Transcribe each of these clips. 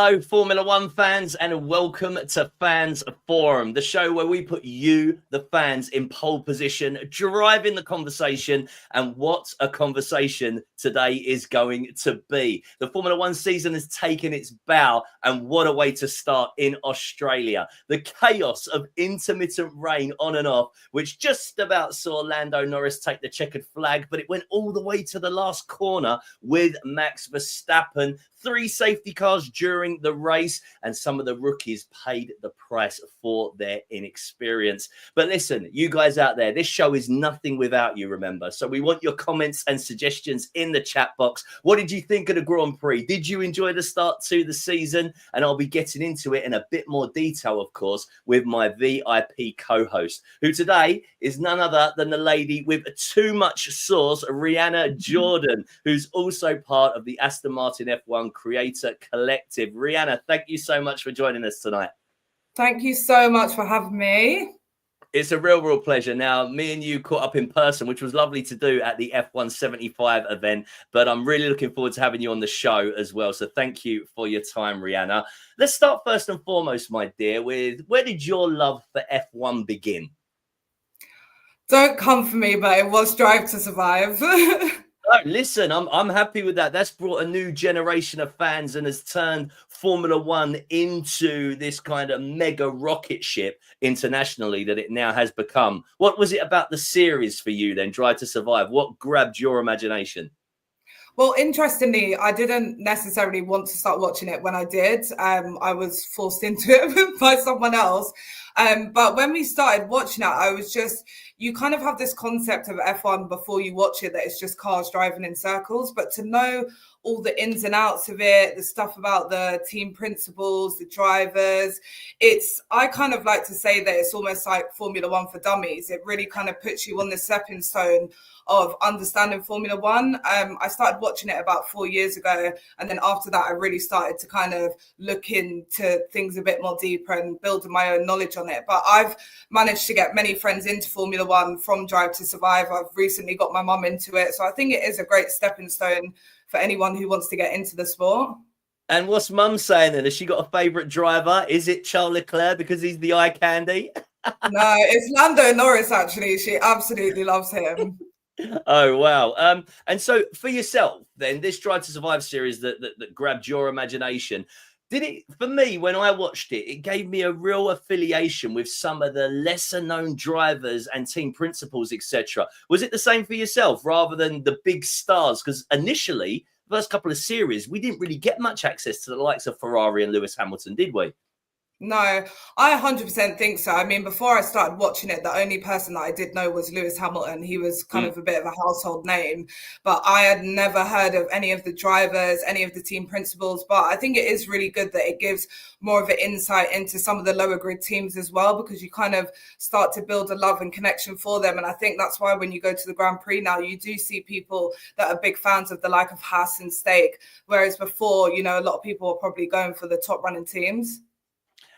Hello, Formula One fans, and welcome to Fans Forum, the show where we put you, the fans, in pole position, driving the conversation. And what a conversation today is going to be. The Formula One season has taken its bow, and what a way to start in Australia. The chaos of intermittent rain on and off, which just about saw Lando Norris take the checkered flag, but it went all the way to the last corner with Max Verstappen. 3 safety cars during the race, and some of the rookies paid the price for their inexperience. But listen, you guys out there, this show is nothing without you, remember. So we want your comments and suggestions in the chat box. What did you think of the Grand Prix? Did you enjoy the start to the season? And I'll be getting into it in a bit more detail, of course, with my VIP co-host, who today is none other than the lady with too much sauce, Rheanna Jordan, who's also part of the Aston Martin F1 Creator Collective. Rheanna, thank you so much for joining us tonight. Thank you so much for having me. It's a real pleasure. Now, me and you caught up in person, which was lovely to do at the F1 75 event, but I'm really looking forward to having you on the show as well. So thank you for your time, Rheanna. Let's start first and foremost, my dear, with where did your love for F1 begin? Don't come for me, but it was Drive to Survive. Oh, listen, I'm happy with that. That's brought a new generation of fans and has turned Formula One into this kind of mega rocket ship internationally that it now has become. What was it about the series for you then, Drive to Survive? What grabbed your imagination? Well, interestingly, I didn't necessarily want to start watching it when I did. I was forced into it by someone else. But when we started watching it, you kind of have this concept of F1 before you watch it, that it's just cars driving in circles. But to know all the ins and outs of it, the stuff about the team principals, the drivers, I kind of like to say that it's almost like Formula One for dummies. It really kind of puts you on the stepping stone of understanding Formula One. I started watching it about 4 years ago. And then after that, I really started to kind of look into things a bit more deeper and building my own knowledge on it. But I've managed to get many friends into Formula One from Drive to Survive. I've recently got my mum into it. So I think it is a great stepping stone for anyone who wants to get into the sport. And what's mum saying then? Has she got a favourite driver? Is it Charles Leclerc because he's the eye candy? No, it's Lando Norris, actually. She absolutely loves him. Oh, wow. And so for yourself, then, this Drive to Survive series that grabbed your imagination, did it, for me, when I watched it, it gave me a real affiliation with some of the lesser known drivers and team principals, etc. Was it the same for yourself rather than the big stars? Because initially, the first couple of series, we didn't really get much access to the likes of Ferrari and Lewis Hamilton, did we? No, I 100% think so. I mean, before I started watching it, the only person that I did know was Lewis Hamilton. He was kind of a bit of a household name, but I had never heard of any of the drivers, any of the team principals. But I think it is really good that it gives more of an insight into some of the lower grid teams as well, because you kind of start to build a love and connection for them. And I think that's why when you go to the Grand Prix now, you do see people that are big fans of the like of Haas and Stake, whereas before, a lot of people are probably going for the top running teams.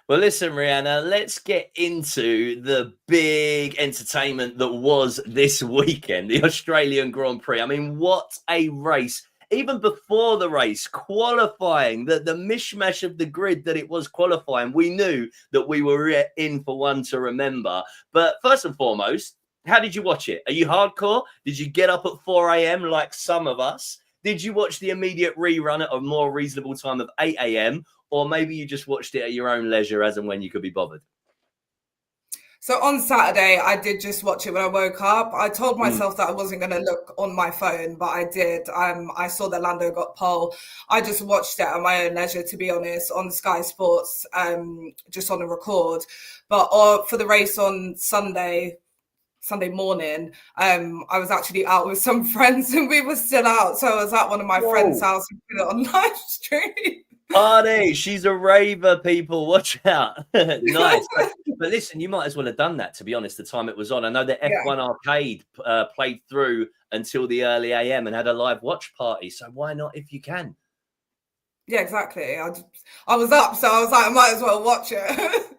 Well, listen, Rheanna, let's get into the big entertainment that was this weekend, the Australian Grand Prix. I mean, what a race. Even before the race, qualifying, the mishmash of the grid that it was qualifying, we knew that we were in for one to remember. But first and foremost, how did you watch it? Are you hardcore? Did you get up at 4 a.m. like some of us? Did you watch the immediate rerun at a more reasonable time of 8 a.m.? Or maybe you just watched it at your own leisure as and when you could be bothered? So on Saturday, I did just watch it when I woke up. I told myself that I wasn't going to look on my phone, but I did. I saw that Lando got pole. I just watched it at my own leisure, to be honest, on Sky Sports, just on a record. But for the race on Sunday morning, I was actually out with some friends and we were still out. So I was at one of my friends' house and put it on live stream. Party, she's a raver, people. Watch out. Nice. But listen, you might as well have done that, to be honest, the time it was on. I know the F1 Arcade played through until the early AM and had a live watch party. So why not if you can? Yeah, exactly. I was up, so I was like, I might as well watch it.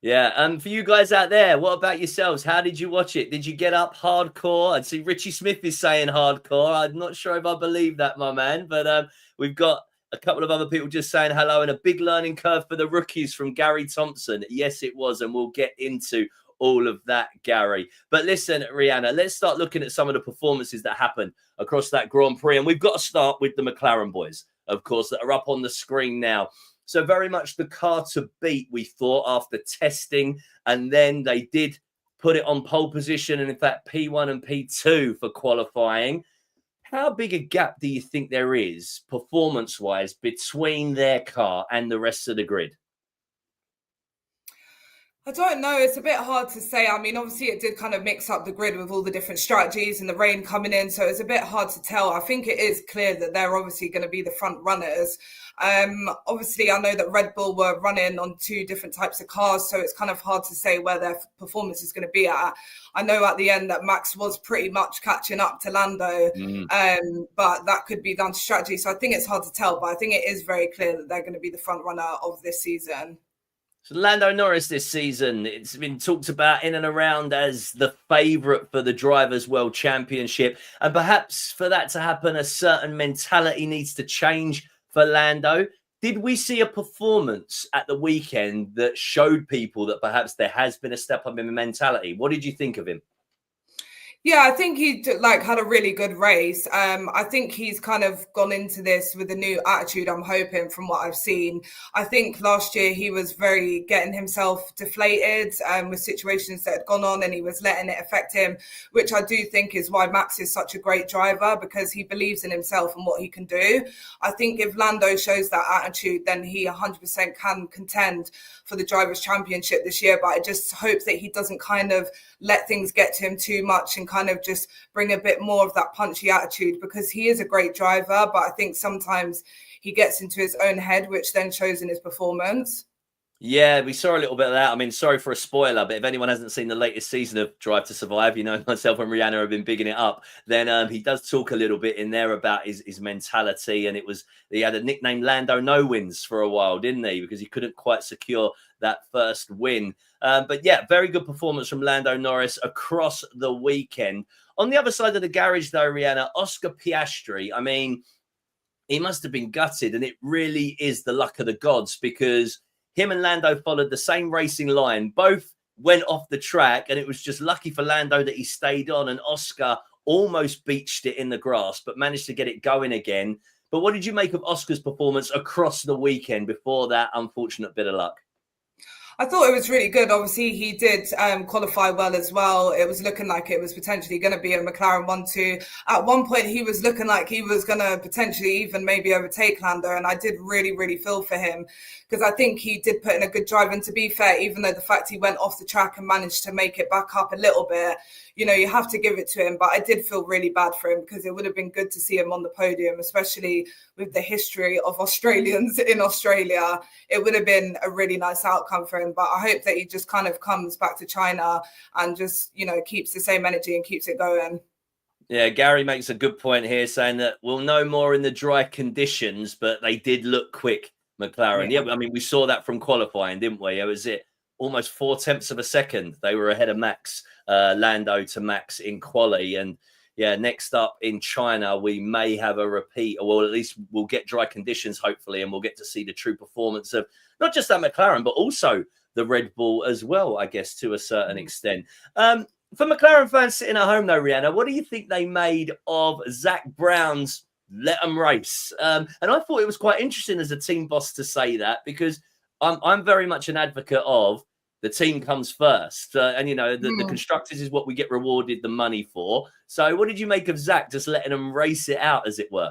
Yeah, and for you guys out there, what about yourselves? How did you watch it? Did you get up hardcore? I'd see Richie Smith is saying hardcore. I'm not sure if I believe that, my man, but we've got A couple of other people just saying hello, and a big learning curve for the rookies from Gary Thompson. Yes, it was, and we'll get into all of that, Gary. But listen, Rheanna, let's start looking at some of the performances that happened across that Grand Prix. And we've got to start with the McLaren boys, of course, that are up on the screen now. So very much the car to beat, we thought, after testing. And then they did put it on pole position, and in fact, P1 and P2 for qualifying. How big a gap do you think there is, performance-wise, between their car and the rest of the grid? I don't know. It's a bit hard to say. I mean, obviously it did kind of mix up the grid with all the different strategies and the rain coming in. So it's a bit hard to tell. I think it is clear that they're obviously going to be the front runners. Obviously, I know that Red Bull were running on two different types of cars. So it's kind of hard to say where their performance is going to be at. I know at the end that Max was pretty much catching up to Lando, but that could be down to strategy. So I think it's hard to tell. But I think it is very clear that they're going to be the front runner of this season. So Lando Norris this season, it's been talked about in and around as the favourite for the Drivers' World Championship. And perhaps for that to happen, a certain mentality needs to change for Lando. Did we see a performance at the weekend that showed people that perhaps there has been a step up in mentality? What did you think of him? Yeah, I think he had a really good race. I think he's kind of gone into this with a new attitude, I'm hoping, from what I've seen. I think last year he was very getting himself deflated with situations that had gone on, and he was letting it affect him, which I do think is why Max is such a great driver, because he believes in himself and what he can do. I think if Lando shows that attitude, then he 100% can contend for the Drivers' Championship this year. But I just hope that he doesn't kind of let things get to him too much and kind of just bring a bit more of that punchy attitude, because he is a great driver, but I think sometimes he gets into his own head, which then shows in his performance. Yeah, we saw a little bit of that. I mean, sorry for a spoiler, but if anyone hasn't seen the latest season of Drive to Survive, you know, myself and Rheanna have been bigging it up. Then he does talk a little bit in there about his mentality. And he had a nickname Lando No Wins for a while, didn't he? Because he couldn't quite secure that first win. But yeah, very good performance from Lando Norris across the weekend. On the other side of the garage, though, Rheanna, Oscar Piastri, I mean, he must have been gutted. And it really is the luck of the gods, because him and Lando followed the same racing line. Both went off the track, and it was just lucky for Lando that he stayed on, and Oscar almost beached it in the grass, but managed to get it going again. But what did you make of Oscar's performance across the weekend before that unfortunate bit of luck? I thought it was really good. Obviously, he did qualify well as well. It was looking like it was potentially going to be a McLaren 1-2. At one point, he was looking like he was going to potentially even maybe overtake Lando. And I did really, really feel for him, because I think he did put in a good drive. And to be fair, even though the fact he went off the track and managed to make it back up a little bit, you know, you have to give it to him. But I did feel really bad for him, because it would have been good to see him on the podium, especially with the history of Australians in Australia. It would have been a really nice outcome for him. But I hope that he just kind of comes back to China and just, you know, keeps the same energy and keeps it going. Yeah, Gary makes a good point here, saying that we'll know more in the dry conditions, but they did look quick, McLaren. Yeah, I mean, we saw that from qualifying, didn't we? It was almost 0.4 of a second. They were ahead of Max, Lando to Max in quali. And yeah, next up in China, we may have a repeat, or at least we'll get dry conditions, hopefully, and we'll get to see the true performance of not just that McLaren, but also the Red Bull as well, I guess, to a certain extent. For McLaren fans sitting at home, though, Rheanna, what do you think they made of Zach Brown's let them race? And I thought it was quite interesting as a team boss to say that, because I'm very much an advocate of the team comes first. And, you know, the constructors is what we get rewarded the money for. So what did you make of Zach just letting them race it out, as it were?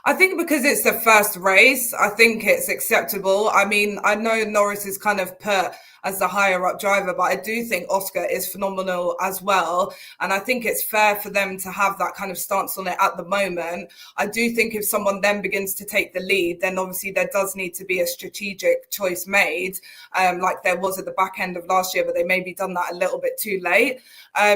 I think because it's the first race, I think it's acceptable. I mean, I know Norris is kind of put as the higher up driver, but I do think Oscar is phenomenal as well. And I think it's fair for them to have that kind of stance on it at the moment. I do think if someone then begins to take the lead, then obviously there does need to be a strategic choice made, like there was at the back end of last year, but they maybe done that a little bit too late.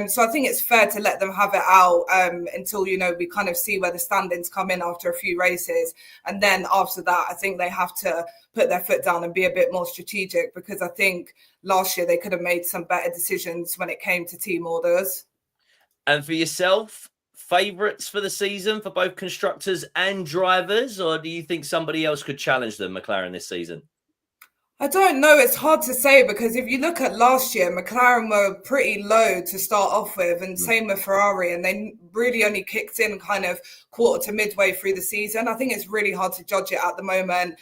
So I think it's fair to let them have it out until, you know, we kind of see where the standings come in after a few races. And then after that, I think they have to put their foot down and be a bit more strategic, because I think last year they could have made some better decisions when it came to team orders. And for yourself, favourites for the season for both constructors and drivers, or do you think somebody else could challenge them, McLaren, this season? I don't know. It's hard to say because if you look at last year, McLaren were pretty low to start off with, and same with Ferrari, and they really only kicked in kind of quarter to midway through the season. I think it's really hard to judge it at the moment.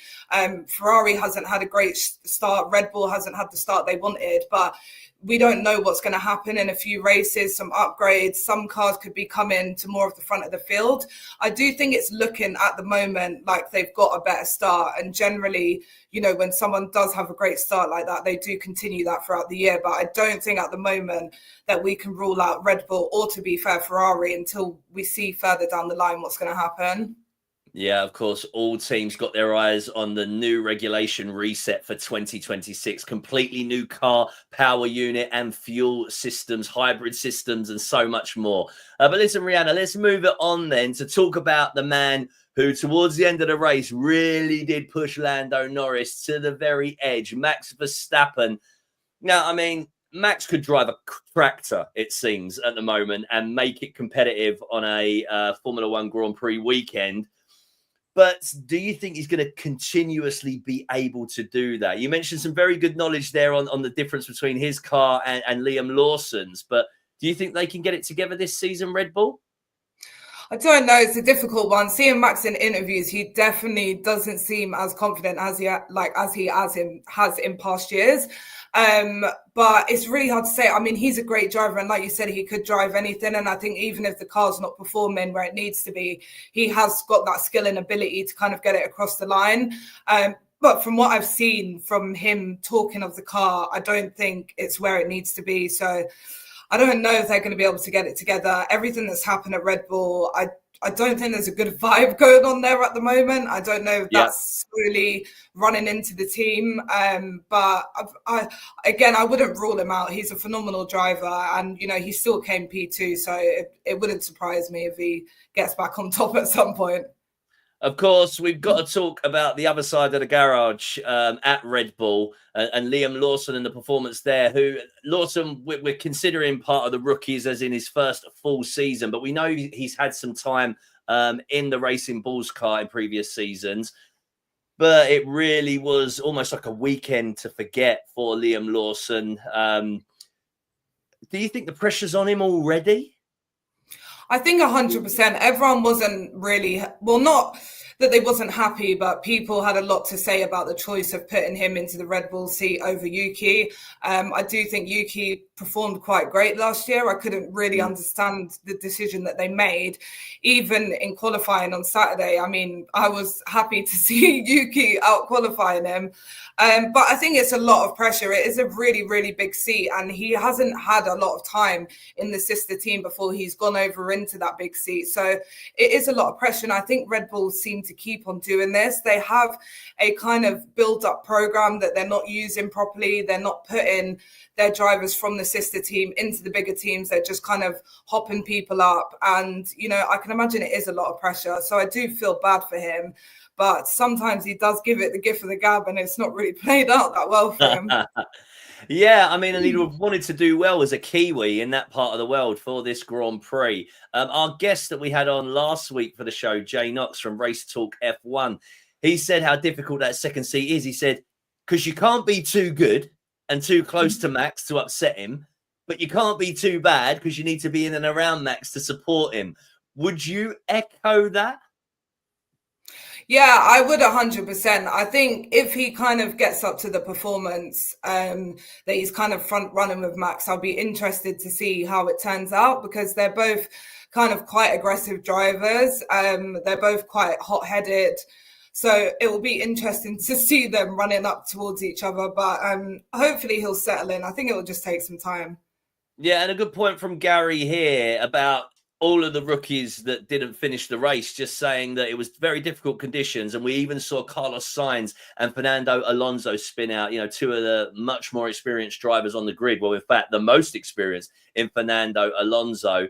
Ferrari hasn't had a great start. Red Bull hasn't had the start they wanted, but we don't know what's going to happen in a few races, some upgrades, some cars could be coming to more of the front of the field. I do think it's looking at the moment like they've got a better start. And generally, you know, when someone does have a great start like that, they do continue that throughout the year. But I don't think at the moment that we can rule out Red Bull or, to be fair, Ferrari until we see further down the line what's going to happen. Yeah, of course, all teams got their eyes on the new regulation reset for 2026. Completely new car, power unit and fuel systems, hybrid systems, and so much more. But listen, Rheanna, let's move it on then to talk about the man who towards the end of the race really did push Lando Norris to the very edge, Max Verstappen. Now, I mean, Max could drive a tractor, it seems, at the moment and make it competitive on a Formula One Grand Prix weekend. But do you think he's going to continuously be able to do that? You mentioned some very good knowledge there on the difference between his car and Liam Lawson's. But do you think they can get it together this season, Red Bull? I don't know. It's a difficult one. Seeing Max in interviews, he definitely doesn't seem as confident as he has in past years. But it's really hard to say. I mean, he's a great driver, and like you said, he could drive anything. And I think even if the car's not performing where it needs to be, he has got that skill and ability to kind of get it across the line. But from what I've seen from him talking of the car, I don't think it's where it needs to be. So I don't know if they're going to be able to get it together. Everything that's happened at Red Bull, I don't think there's a good vibe going on there at the moment. I don't know if that's slowly running into the team. But I wouldn't rule him out. He's a phenomenal driver, and you know he still came P2, so it wouldn't surprise me if he gets back on top at some point. Of course, we've got to talk about the other side of the garage at Red Bull and Liam Lawson and the performance there. Who Lawson, we're considering part of the rookies as in his first full season, but we know he's had some time in the Racing Bulls car in previous seasons. But it really was almost like a weekend to forget for Liam Lawson. Do you think the pressure's on him already? I think 100%. Everyone wasn't really, well, not that they wasn't happy, but people had a lot to say about the choice of putting him into the Red Bull seat over Yuki. I do think Yuki performed quite great last year. I couldn't really understand the decision that they made, even in qualifying on Saturday. I mean, I was happy to see Yuki out qualifying him. But I think it's a lot of pressure. It is a really, really big seat, and he hasn't had a lot of time in the sister team before he's gone over into that big seat. So it is a lot of pressure, and I think Red Bull seem to keep on doing this. They have a kind of build-up program that they're not using properly. They're not putting their drivers from the sister team into the bigger teams. They're just kind of hopping people up. And, you know, I can imagine it is a lot of pressure. So I do feel bad for him. But sometimes he does give it the gift of the gab, and it's not really played out that well for him. Yeah, I mean, and he wanted to do well as a Kiwi in that part of the world for this Grand Prix. Our guest that we had on last week for the show, Jay Knox from Race Talk F1, he said how difficult that second seat is. He said, because you can't be too good and too close to Max to upset him, but you can't be too bad because you need to be in and around Max to support him. Would you echo that? Yeah, I would 100%. I think if he kind of gets up to the performance that he's kind of front running with Max, I'll be interested to see how it turns out, because they're both kind of quite aggressive drivers. They're both quite hot-headed. So it will be interesting to see them running up towards each other. But hopefully he'll settle in. I think it will just take some time. Yeah, and a good point from Gary here about all of the rookies that didn't finish the race, just saying that it was very difficult conditions. And we even saw Carlos Sainz and Fernando Alonso spin out, you know, two of the much more experienced drivers on the grid. Well, in fact, the most experienced in Fernando Alonso.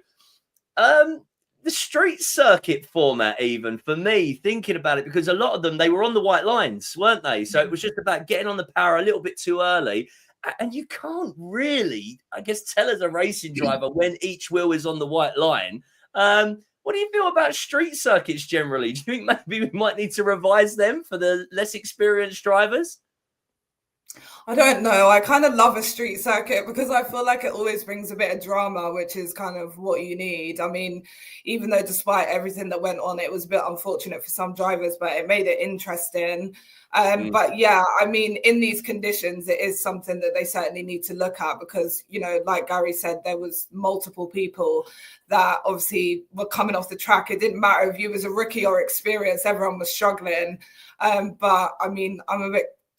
The street circuit format, even for me, thinking about it, because a lot of them, they were on the white lines, weren't they? So it was just about getting on the power a little bit too early. And you can't really, I guess, tell as a racing driver when each wheel is on the white line. What do you feel about street circuits generally? Do you think maybe we might need to revise them for the less experienced drivers? I don't know. I kind of love a street circuit because I feel like it always brings a bit of drama, which is kind of what you need. I mean, even though despite everything that went on, it was a bit unfortunate for some drivers, but it made it interesting. But yeah, I mean, in these conditions, it is something that they certainly need to look at because, you know, like Gary said, there was multiple people that obviously were coming off the track. It didn't matter if you was a rookie or experienced, everyone was struggling. But I mean,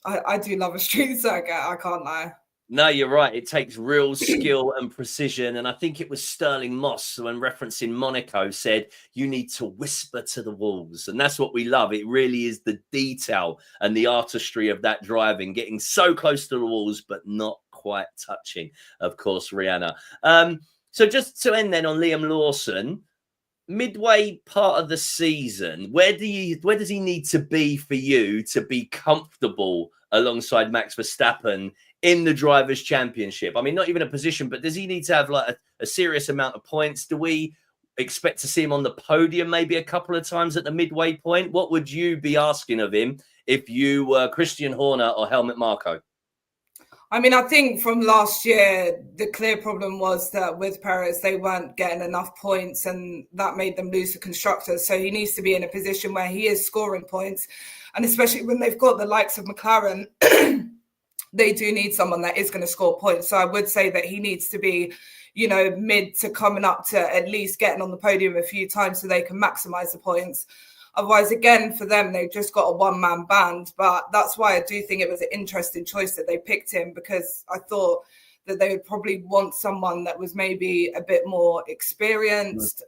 I do love a street circuit. I can't lie. No, you're right. It takes real skill and precision. And I think it was Sterling Moss, when referencing Monaco, said, you need to whisper to the walls. And that's what we love. It really is the detail and the artistry of that driving, getting so close to the walls, but not quite touching, of course, Rheanna. So just to end then on Liam Lawson, midway part of the season, where does he need to be for you to be comfortable alongside Max Verstappen in the Drivers' Championship? I mean, not even a position, but does he need to have like a serious amount of points? Do we expect to see him on the podium maybe a couple of times at the midway point? What would you be asking of him if you were Christian Horner or Helmut Marko? I mean, I think from last year, the clear problem was that with Perez, they weren't getting enough points and that made them lose the constructors. So he needs to be in a position where he is scoring points. And especially when they've got the likes of McLaren, they do need someone that is going to score points. So I would say that he needs to be, you know, mid to coming up to at least getting on the podium a few times so they can maximize the points. Otherwise, again, for them, they've just got a one-man band. But that's why I do think it was an interesting choice that they picked him, because I thought that they would probably want someone that was maybe a bit more experienced.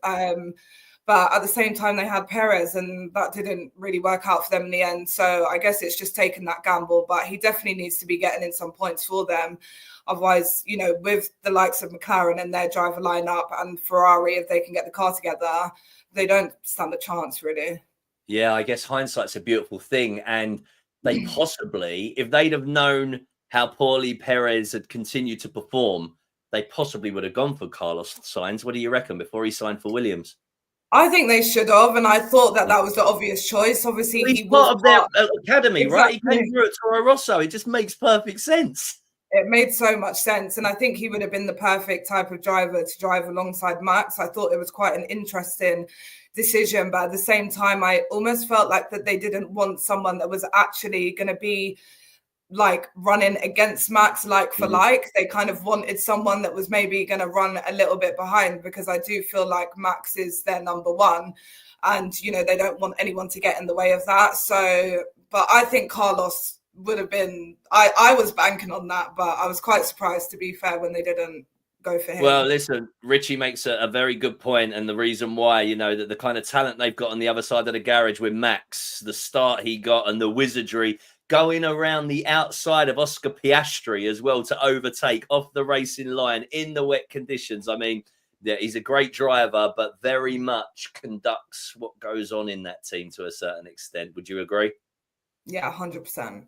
But at the same time, they had Perez, and that didn't really work out for them in the end. So I guess it's just taking that gamble. But he definitely needs to be getting in some points for them. Otherwise, you know, with the likes of McLaren and their driver lineup and Ferrari, if they can get the car together, they don't stand a chance, really. Yeah, I guess hindsight's a beautiful thing. And they possibly, if they'd have known how poorly Perez had continued to perform, they possibly would have gone for Carlos Sainz. What do you reckon, before he signed for Williams? I think they should have, and I thought that was the obvious choice. Obviously, well, he was part of their academy, exactly. Right? He came through at Toro Rosso. It just makes perfect sense. It made so much sense, and I think he would have been the perfect type of driver to drive alongside Max. I thought it was quite an interesting decision, but at the same time, I almost felt like that they didn't want someone that was actually going to be like running against Max like for like. They kind of wanted someone that was maybe going to run a little bit behind, because I do feel like Max is their number one, and you know, they don't want anyone to get in the way of that. So, but I think Carlos would have been, I was banking on that, but I was quite surprised, to be fair, when they didn't go for him. Well, listen, Richie makes a very good point, and the reason why, you know, that the kind of talent they've got on the other side of the garage with Max, the start he got and the wizardry going around the outside of Oscar Piastri as well to overtake off the racing line in the wet conditions. I mean, yeah, he's a great driver, but very much conducts what goes on in that team to a certain extent. Would you agree? Yeah, 100%.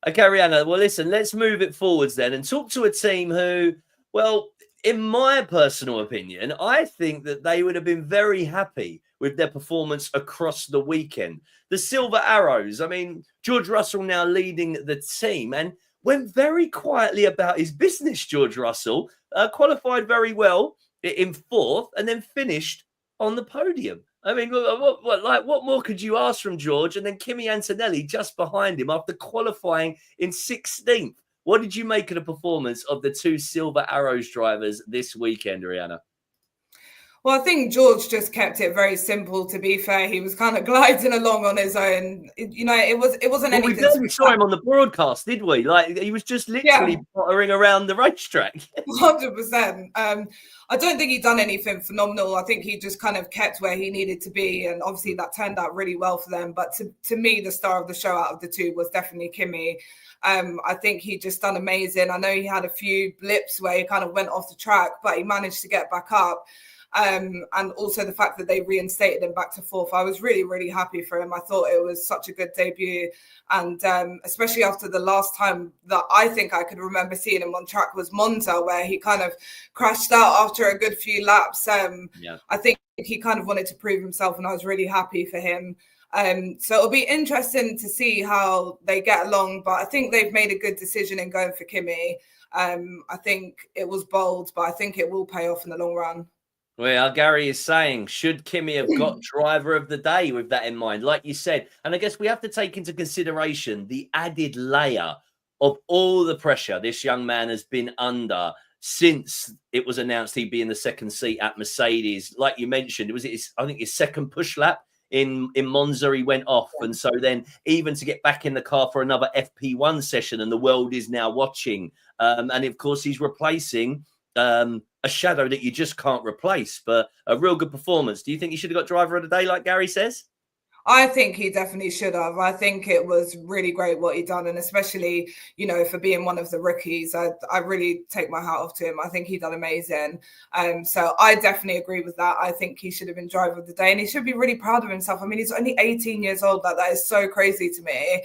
Okay, Rheanna, well, listen, let's move it forwards then and talk to a team who, well, in my personal opinion, I think that they would have been very happy with their performance across the weekend. The Silver Arrows, I mean, George Russell now leading the team and went very quietly about his business, George Russell, qualified very well in fourth and then finished on the podium. I mean, what more could you ask from George? And then Kimi Antonelli just behind him after qualifying in 16th. What did you make of the performance of the two Silver Arrows drivers this weekend, Rheanna? Well, I think George just kept it very simple, to be fair. He was kind of gliding along on his own. You know, it wasn't anything. We barely saw him on the broadcast, did we? Like, he was just literally pottering around the racetrack. 100%. I don't think he'd done anything phenomenal. I think he just kind of kept where he needed to be. And obviously that turned out really well for them. But to me, the star of the show out of the two was definitely Kimi. I think he just done amazing. I know he had a few blips where he kind of went off the track, but he managed to get back up. And also the fact that they reinstated him back to fourth. I was really, really happy for him. I thought it was such a good debut. And especially after the last time that I think I could remember seeing him on track was Monza, where he kind of crashed out after a good few laps. I think he kind of wanted to prove himself, and I was really happy for him. So it'll be interesting to see how they get along, but I think they've made a good decision in going for Kimi. I think it was bold, but I think it will pay off in the long run. Well, Gary is saying, should Kimi have got driver of the day with that in mind? Like you said, and I guess we have to take into consideration the added layer of all the pressure this young man has been under since it was announced he'd be in the second seat at Mercedes. Like you mentioned, it was I think his second push lap in Monza, he went off. And so then even to get back in the car for another FP1 session, and the world is now watching. And of course, he's replacing a shadow that you just can't replace, but a real good performance. Do you think he should have got driver of the day, like Gary says? I think he definitely should have. I think it was really great what he done, and especially, for being one of the rookies, I really take my hat off to him. I think he done amazing. So I definitely agree with that. I think he should have been driver of the day, and he should be really proud of himself. I mean, he's only 18 years old. That is so crazy to me.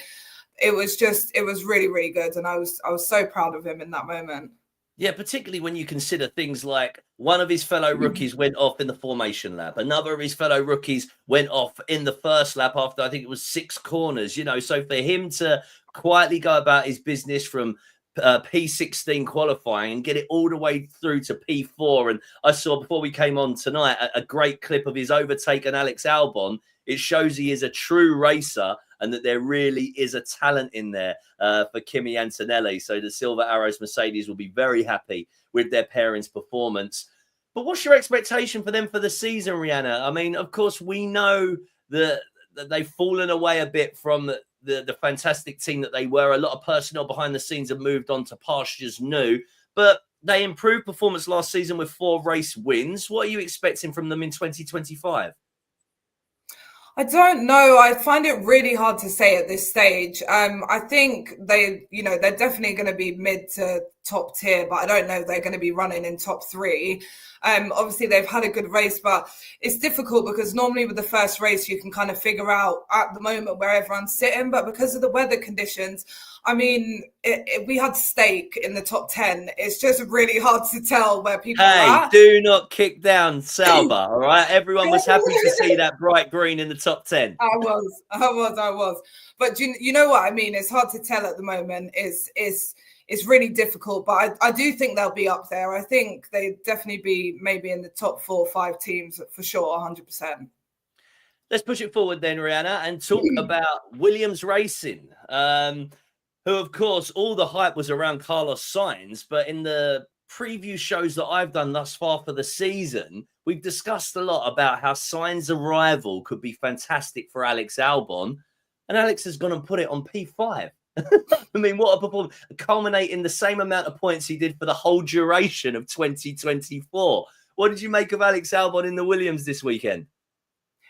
It was really, really good, and I was so proud of him in that moment. Yeah, particularly when you consider things like one of his fellow rookies went off in the formation lap. Another of his fellow rookies went off in the first lap after, I think it was 6 corners, So for him to quietly go about his business from P16 qualifying and get it all the way through to P4. And I saw before we came on tonight a great clip of his overtake on Alex Albon. It shows he is a true racer and that there really is a talent in there for Kimi Antonelli. So the Silver Arrows Mercedes will be very happy with their pairings performance. But what's your expectation for them for the season, Rheanna? I mean, of course, we know that they've fallen away a bit from the fantastic team that they were. A lot of personnel behind the scenes have moved on to pastures new, but they improved performance last season with 4 race wins. What are you expecting from them in 2025? I don't know. I find it really hard to say at this stage. I think they're definitely going to be mid to top tier, but I don't know if they're going to be running in top 3. Obviously, they've had a good race, but it's difficult because normally with the first race, you can kind of figure out at the moment where everyone's sitting. But because of the weather conditions, I mean, we had Stake in the top 10. It's just really hard to tell where people are at. Do not kick down Sauber, all right? Everyone was happy to see that bright green in the top 10. I was. But you know what I mean? It's hard to tell at the moment. It's really difficult, but I do think they'll be up there. I think they'd definitely be maybe in the top 4 or 5 teams for sure, 100%. Let's push it forward then, Rheanna, and talk about Williams Racing, who, of course, all the hype was around Carlos Sainz, but in the preview shows that I've done thus far for the season, we've discussed a lot about how Sainz's arrival could be fantastic for Alex Albon, and Alex has gone and put it on P5. I mean, what a performance, culminating the same amount of points he did for the whole duration of 2024. What did you make of Alex Albon in the Williams this weekend?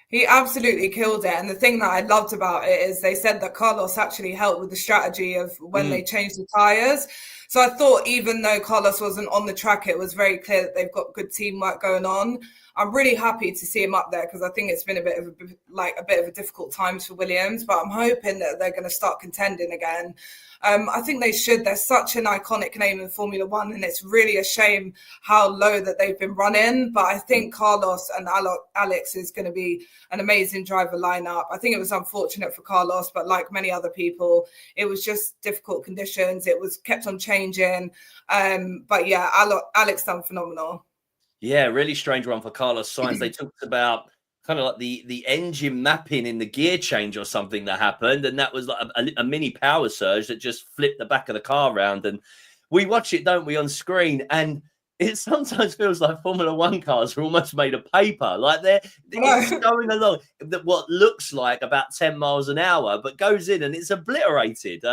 He absolutely killed it. And the thing that I loved about it is they said that Carlos actually helped with the strategy of when they changed the tyres. So I thought even though Carlos wasn't on the track, it was very clear that they've got good teamwork going on. I'm really happy to see him up there because I think it's been a bit of a difficult time for Williams, but I'm hoping that they're going to start contending again. I think they should. They're such an iconic name in Formula One, and it's really a shame how low that they've been running. But I think Carlos and Alex is going to be an amazing driver lineup. I think it was unfortunate for Carlos, but like many other people, it was just difficult conditions. It was kept on changing. But yeah, Alex done phenomenal. Yeah, really strange one for Carlos Sainz. They talked about kind of like the engine mapping in the gear change or something that happened, and that was like a mini power surge that just flipped the back of the car around. And we watch it, don't we, on screen, and it sometimes feels like Formula One cars are almost made of paper. Like it's going along what looks like about 10 miles an hour, but goes in and it's obliterated.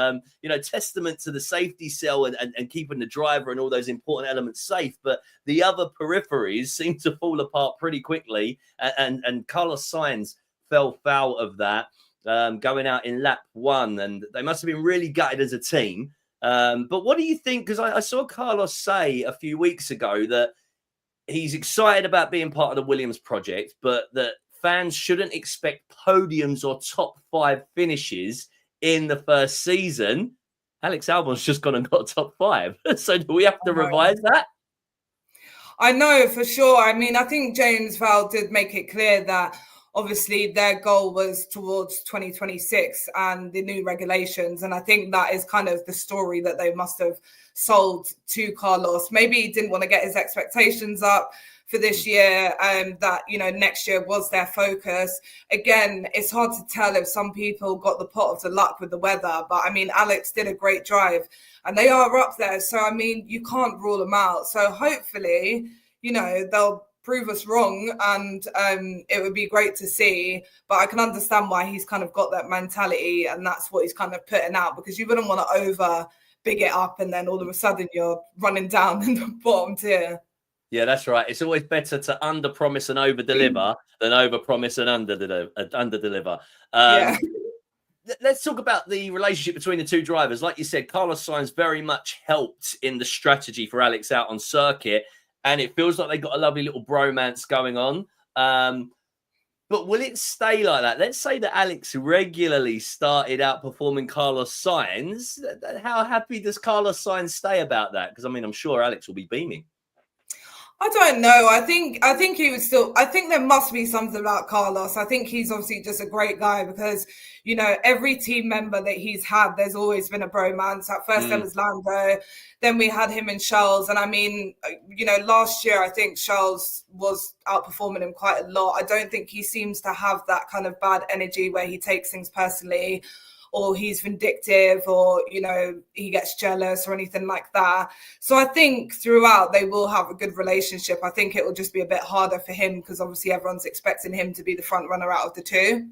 Testament to the safety cell and keeping the driver and all those important elements safe. But the other peripheries seem to fall apart pretty quickly. And Carlos Sainz fell foul of that, going out in lap 1. And they must have been really gutted as a team. But what do you think? Because I saw Carlos say a few weeks ago that he's excited about being part of the Williams project, but that fans shouldn't expect podiums or top 5 finishes in the first season. Alex Albon's just gone and got top 5. So do we have to revise that? I know for sure. I mean, I think James Val did make it clear that obviously their goal was towards 2026 and the new regulations. And I think that is kind of the story that they must have sold to Carlos. Maybe he didn't want to get his expectations up for this year, that, you know, next year was their focus. Again, it's hard to tell if some people got the pot of the luck with the weather, but I mean, Alex did a great drive and they are up there. So, I mean, you can't rule them out. So hopefully, you know, they'll prove us wrong and it would be great to see. But I can understand why he's kind of got that mentality and that's what he's kind of putting out, because you wouldn't want to over big it up and then all of a sudden you're running down in the bottom tier. Yeah, that's right. It's always better to under-promise and over-deliver than over-promise and under-deliver. Yeah. Let's talk about the relationship between the two drivers. Like you said, Carlos Sainz very much helped in the strategy for Alex out on circuit, and it feels like they got a lovely little bromance going on. But will it stay like that? Let's say that Alex regularly started outperforming Carlos Sainz. How happy does Carlos Sainz stay about that? Because, I mean, I'm sure Alex will be beaming. I don't know. I think he would still. I think there must be something about Carlos. I think he's obviously just a great guy because, you know, every team member that he's had, there's always been a bromance. At first, there was Lando, then we had him and Charles. And I mean, you know, last year I think Charles was outperforming him quite a lot. I don't think he seems to have that kind of bad energy where he takes things personally, or he's vindictive, or, you know, he gets jealous or anything like that. So I think throughout they will have a good relationship. I think it will just be a bit harder for him because obviously everyone's expecting him to be the front runner out of the two.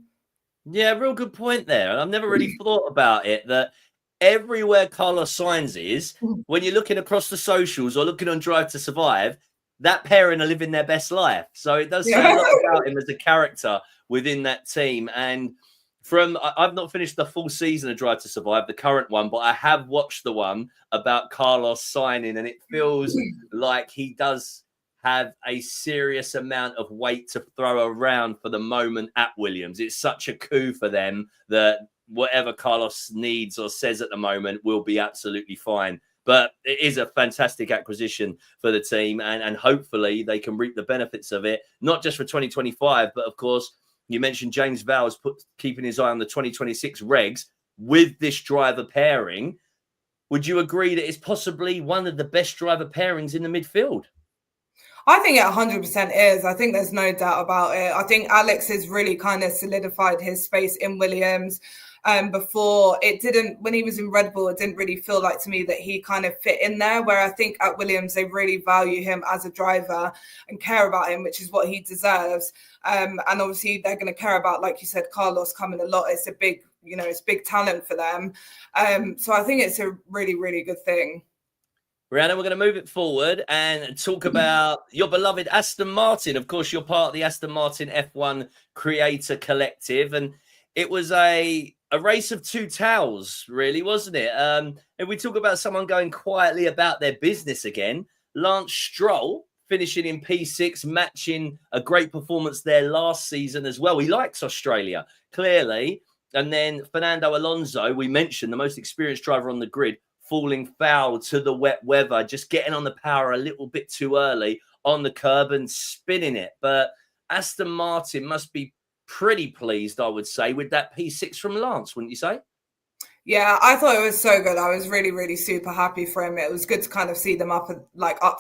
Yeah, real good point there. And I've never really thought about it, that everywhere Carlos Sainz is, when you're looking across the socials or looking on Drive to Survive, that pairing are living their best life. So it does say a lot about him as a character within that team. And I've not finished the full season of Drive to Survive, the current one, but I have watched the one about Carlos signing, and it feels like he does have a serious amount of weight to throw around for the moment at Williams. It's such a coup for them that whatever Carlos needs or says at the moment will be absolutely fine. But it is a fantastic acquisition for the team, and hopefully they can reap the benefits of it, not just for 2025, but of course, you mentioned James Vowles keeping his eye on the 2026 regs with this driver pairing. Would you agree that it's possibly one of the best driver pairings in the midfield? I think it 100% is. I think there's no doubt about it. I think Alex has really kind of solidified his space in Williams. Before it didn't, when he was in Red Bull, it didn't really feel like to me that he kind of fit in there, where I think at Williams, they really value him as a driver and care about him, which is what he deserves. And obviously they're going to care about, like you said, Carlos coming a lot. It's a big, you know, it's big talent for them. So I think it's a really, really good thing. Rheanna, we're going to move it forward and talk about your beloved Aston Martin. Of course, you're part of the Aston Martin F1 Creator Collective, and it was a race of two towels, really, wasn't it? If we talk about someone going quietly about their business again, Lance Stroll finishing in P6, matching a great performance there last season as well. He likes Australia, clearly. And then Fernando Alonso, we mentioned, the most experienced driver on the grid, falling foul to the wet weather, just getting on the power a little bit too early on the curb and spinning it. But Aston Martin must be pretty pleased, I would say, with that P6 from Lance, wouldn't you say? Yeah, I thought it was so good. I was really, really super happy for him. It was good to kind of see them up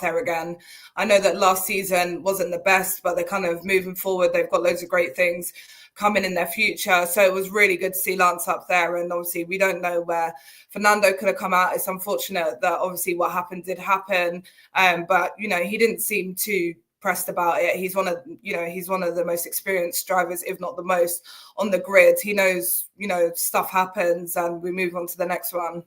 there again. I know that last season wasn't the best, but they're kind of moving forward. They've got loads of great things coming in their future. So it was really good to see Lance up there. And obviously we don't know where Fernando could have come out. It's unfortunate that obviously what happened did happen. But, you know, he didn't seem too pressed about it. He's one of the most experienced drivers, if not the most, on the grid. He knows, you know, stuff happens and we move on to the next one.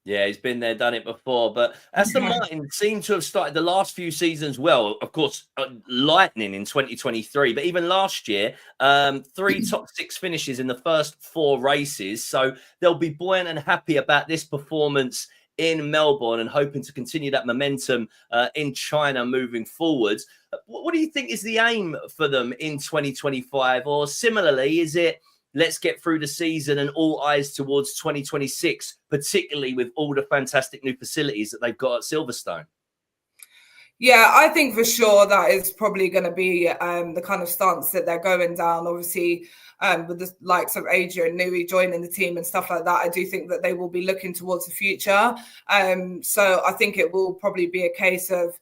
Yeah, he's been there, done it before. But Aston Martin seemed to have started the last few seasons well. Of course, lightning in 2023. But even last year, 3 top 6 finishes in the first 4 races. So they'll be buoyant and happy about this performance in Melbourne and hoping to continue that momentum in China moving forwards. What do you think is the aim for them in 2025? Or similarly, is it let's get through the season and all eyes towards 2026, particularly with all the fantastic new facilities that they've got at Silverstone? Yeah, I think for sure that is probably going to be the kind of stance that they're going down. Obviously, with the likes of Adrian Newey joining the team and stuff like that, I do think that they will be looking towards the future. So I think it will probably be a case of,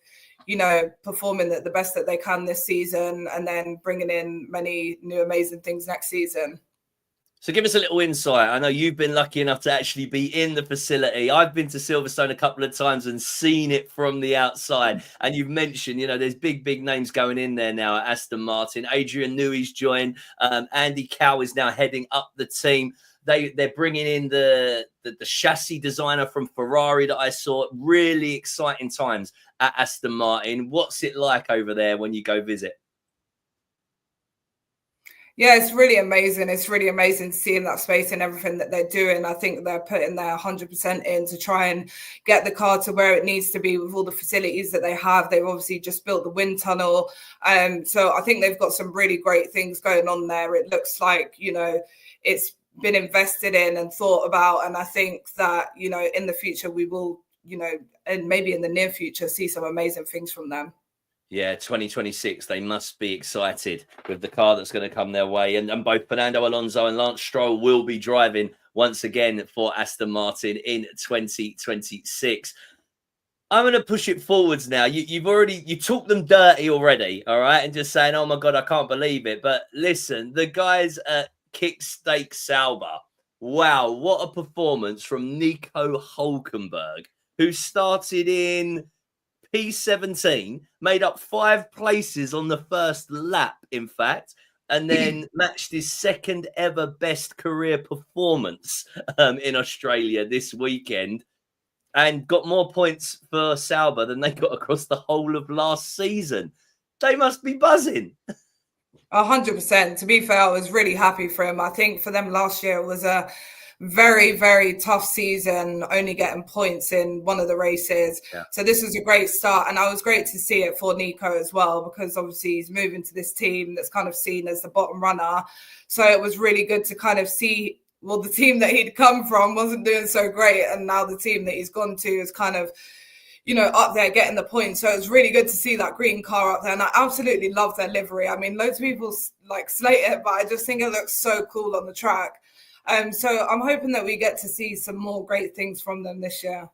performing the best that they can this season and then bringing in many new amazing things next season. So give us a little insight. I know you've been lucky enough to actually be in the facility. I've been to Silverstone a couple of times and seen it from the outside. And you've mentioned, there's big names going in there now at Aston Martin. Adrian Newey's joined. Andy Cow is now heading up the team. They're bringing in the chassis designer from Ferrari that I saw. Really exciting times at Aston Martin. What's it like over there when you go visit? Yeah, it's really amazing. It's really amazing seeing that space and everything that they're doing. I think they're putting their 100% in to try and get the car to where it needs to be with all the facilities that they have. They've obviously just built the wind tunnel. So I think they've got some really great things going on there. It looks like, it's been invested in and thought about. And I think that, in the future, we will, and maybe in the near future, see some amazing things from them. Yeah, 2026, they must be excited with the car that's going to come their way. And both Fernando Alonso and Lance Stroll will be driving once again for Aston Martin in 2026. I'm going to push it forwards now. You talked them dirty already, all right? And just saying, oh my God, I can't believe it. But listen, the guys at Kickstake Sauber, wow, what a performance from Nico Hülkenberg, who started in P17, made up 5 places on the first lap, in fact, and then matched his second ever best career performance in Australia this weekend, and got more points for Sauber than they got across the whole of last season. They must be buzzing. 100%. To be fair, I was really happy for him. I think for them last year it was a very, very tough season, only getting points in one of the races. Yeah. So this was a great start. And I was great to see it for Nico as well, because obviously he's moving to this team that's kind of seen as the bottom runner. So it was really good to kind of see, well, the team that he'd come from wasn't doing so great. And now the team that he's gone to is kind of, up there getting the points. So it's really good to see that green car up there. And I absolutely love their livery. I mean, loads of people slate it, but I just think it looks so cool on the track. So I'm hoping that we get to see some more great things from them this year.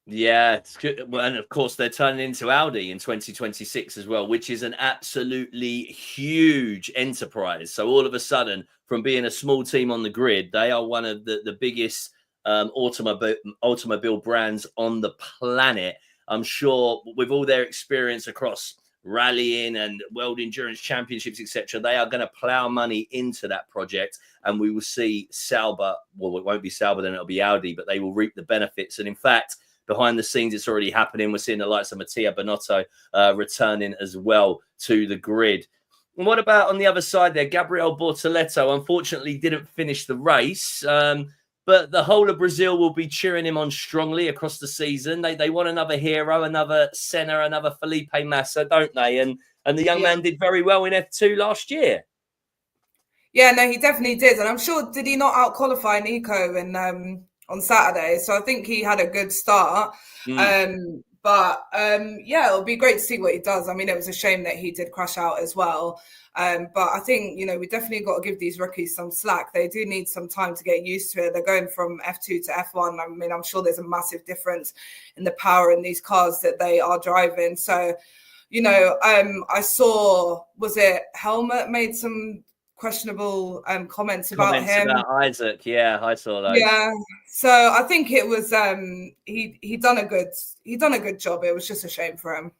Yeah, it's good. Well, and of course, they're turning into Audi in 2026 as well, which is an absolutely huge enterprise. So all of a sudden, from being a small team on the grid, they are one of the biggest automobile brands on the planet. I'm sure with all their experience across rallying and world endurance championships, etc., they are going to plow money into that project, and we will see Sauber. Well, it won't be Sauber, then it'll be Audi, but they will reap the benefits. And in fact, behind the scenes, it's already happening. We're seeing the likes of Mattia Binotto returning as well to the grid. And what about on the other side there? Gabriel Bortoleto unfortunately didn't finish the race, but the whole of Brazil will be cheering him on strongly across the season. They want another hero, another Senna, another Felipe Massa, don't they? And the young man did very well in F2 last year. Yeah, no, he definitely did. And I'm sure, did he not out-qualify Nico on Saturday? So I think he had a good start. But it'll be great to see what he does. I mean, it was a shame that he did crash out as well. But I think, we definitely got to give these rookies some slack. They do need some time to get used to it. They're going from F2 to F1. I mean, I'm sure there's a massive difference in the power in these cars that they are driving. So, I saw, was it Helmut made some questionable comments about him. About Isaac, yeah, I saw those. Yeah, so I think it was he done a good job. It was just a shame for him.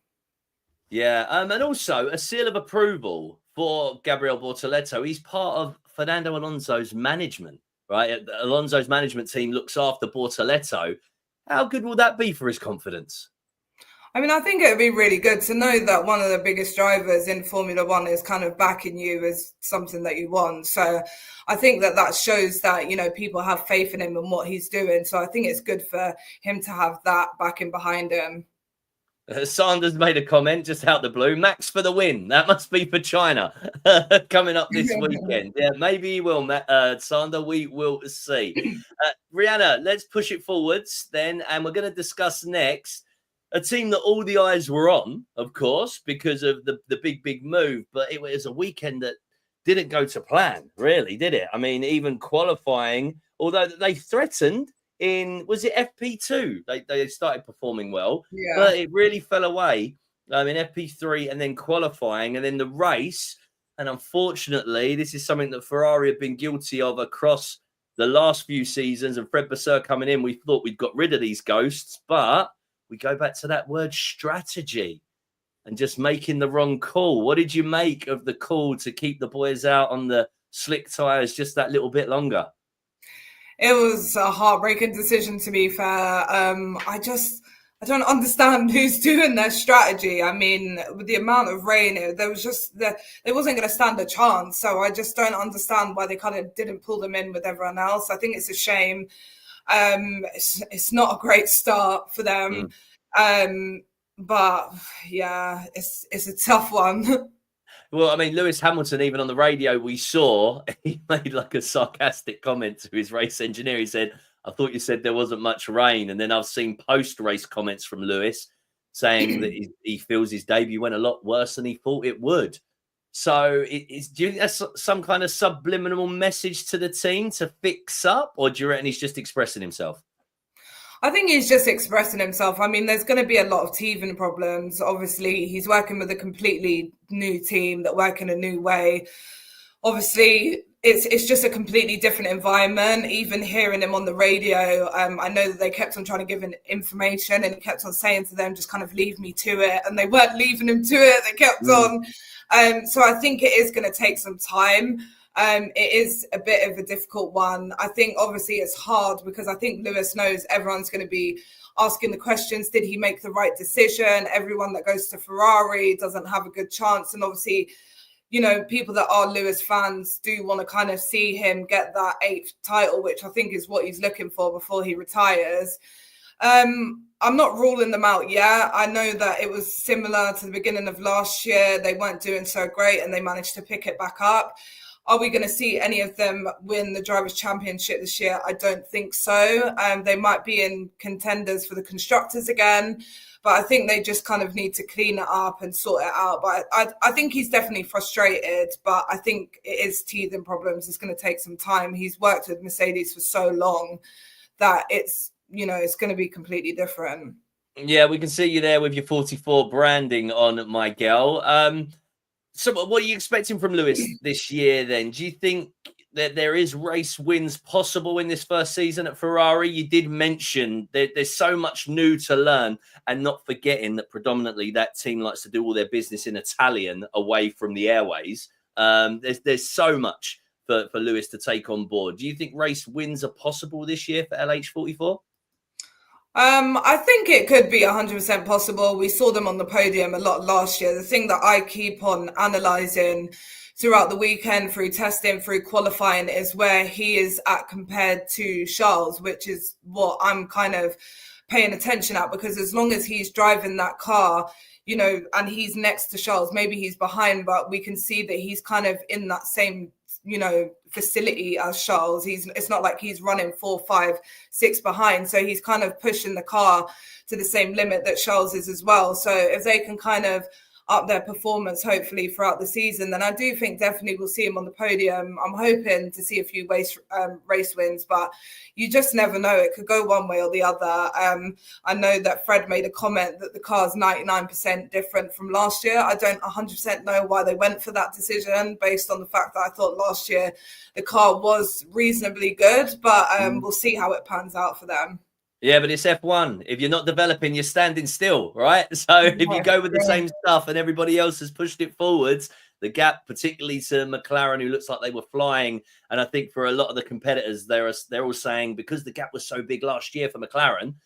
Yeah, and also a seal of approval for Gabriel Bortoleto. He's part of Fernando Alonso's management, right? Alonso's management team looks after Bortoleto. How good will that be for his confidence? I mean, I think it would be really good to know that one of the biggest drivers in Formula One is kind of backing you as something that you want. So I think that shows that, people have faith in him and what he's doing. So I think it's good for him to have that backing behind him. Sanders made a comment just out the blue. Max for the win. That must be for China coming up this weekend. Yeah, maybe he will, Sander. We will see. Rheanna, let's push it forwards then. And we're going to discuss next a team that all the eyes were on, of course, because of the big move. But it was a weekend that didn't go to plan, really, did it? I mean, even qualifying, although they threatened was it FP2? They started performing well, but it really fell away in FP3 and then qualifying and then the race. And unfortunately, this is something that Ferrari have been guilty of across the last few seasons. And Fred Vasseur coming in, we thought we'd got rid of these ghosts, but we go back to that word strategy and just making the wrong call. What did you make of the call to keep the boys out on the slick tyres just that little bit longer? It was a heartbreaking decision, to be fair. I don't understand who's doing their strategy. I mean, with the amount of rain, they wasn't going to stand a chance. So I just don't understand why they kind of didn't pull them in with everyone else. I think it's a shame. It's not a great start for them. But yeah, it's a tough one. Well, I mean, Lewis Hamilton, even on the radio we saw, he made like a sarcastic comment to his race engineer. He said, I thought you said there wasn't much rain. And then I've seen post-race comments from Lewis saying that he feels his debut went a lot worse than he thought it would. So do you think that's some kind of subliminal message to the team to fix up? Or do you reckon he's just expressing himself? I think he's just expressing himself. I mean, there's going to be a lot of teething problems. Obviously, he's working with a completely new team that work in a new way. Obviously, it's just a completely different environment. Even hearing him on the radio, I know that they kept on trying to give him information and he kept on saying to them, just kind of leave me to it. And they weren't leaving him to it. They kept on. So I think it is going to take some time. It is a bit of a difficult one. I think obviously it's hard because I think Lewis knows everyone's going to be asking the questions. Did he make the right decision? Everyone that goes to Ferrari doesn't have a good chance. And obviously, people that are Lewis fans do want to kind of see him get that 8th title, which I think is what he's looking for before he retires. I'm not ruling them out yet. I know that it was similar to the beginning of last year. They weren't doing so great and they managed to pick it back up. Are we going to see any of them win the Drivers' Championship this year? I don't think so. They might be in contenders for the Constructors again, but I think they just kind of need to clean it up and sort it out. But I think he's definitely frustrated, but I think it is teething problems. It's going to take some time. He's worked with Mercedes for so long that it's going to be completely different. Yeah, we can see you there with your 44 branding on, my girl. So what are you expecting from Lewis this year then? Do you think that there is race wins possible in this first season at Ferrari? You did mention that there's so much new to learn and not forgetting that predominantly that team likes to do all their business in Italian away from the airways. There's so much for Lewis to take on board. Do you think race wins are possible this year for LH44? I think it could be 100% possible. We saw them on the podium a lot last year. The thing that I keep on analysing throughout the weekend through testing, through qualifying, is where he is at compared to Charles, which is what I'm kind of paying attention at, because as long as he's driving that car, and he's next to Charles, maybe he's behind, but we can see that he's kind of in that same facility as Charles. It's not like he's running 4, 5, 6 behind. So he's kind of pushing the car to the same limit that Charles is as well. So if they can kind of up their performance, hopefully throughout the season, then I do think definitely we'll see him on the podium. I'm hoping to see a few race wins, but you just never know. It could go one way or the other. I know that Fred made a comment that the car's 99% different from last year. I don't 100% know why they went for that decision, based on the fact that I thought last year the car was reasonably good, but we'll see how it pans out for them. Yeah, but it's F1. If you're not developing, you're standing still, right? So if you go with the same stuff and everybody else has pushed it forwards, the gap, particularly to McLaren, who looks like they were flying, and I think for a lot of the competitors, they're all saying because the gap was so big last year for McLaren,